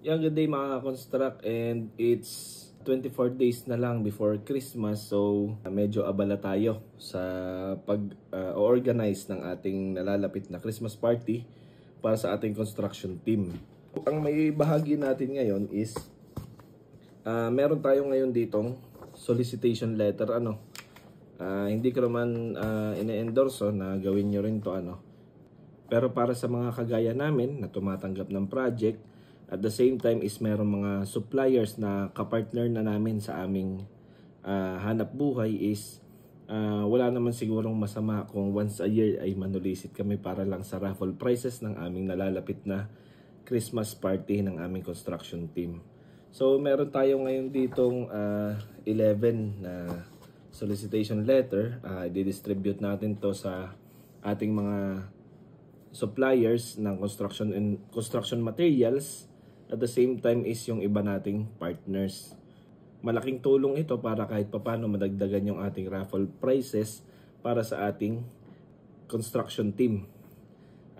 Yeah, good day mga construct, and it's 24 days na lang before Christmas, so medyo abala tayo sa pag-organize ng ating nalalapit na Christmas party para sa ating construction team. Ang may bahagi natin ngayon is meron tayo ngayon ditong solicitation letter. Hindi ko naman ine-endorse na gawin nyo rin to pero para sa mga kagaya namin na tumatanggap ng project, at the same time is meron mga suppliers na kapartner na namin sa aming hanap buhay, is wala naman sigurong masama kung once a year ay manulisit kami para lang sa raffle prizes ng aming nalalapit na Christmas party ng aming construction team. So meron tayo ngayon ditong 11 na solicitation letter. I-distribute natin to sa ating mga suppliers ng construction materials. At the same time is yung iba nating partners. Malaking tulong ito para kahit papano madagdagan yung ating raffle prizes para sa ating construction team.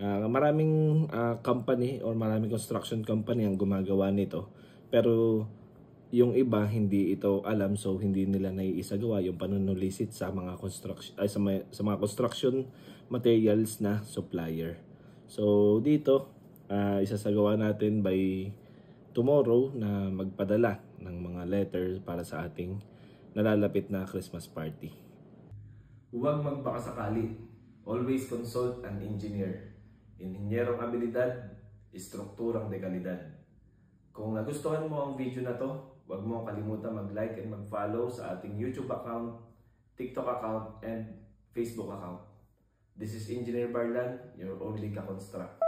Maraming company or maraming construction company ang gumagawa nito, pero yung iba hindi ito alam, so hindi nila naiisagawa yung panunulisit sa mga construction materials na supplier. So dito isasagawa natin by tomorrow na magpadala ng mga letter para sa ating nalalapit na Christmas party. Huwag magbakasakali. Always consult an engineer. Inhinyerong abilidad, istrukturang dekalidad. Kung nagustuhan mo ang video na to, huwag mo kalimutan mag-like and mag-follow sa ating YouTube account, TikTok account, and Facebook account. This is Engineer Barlan, your only ka-construct.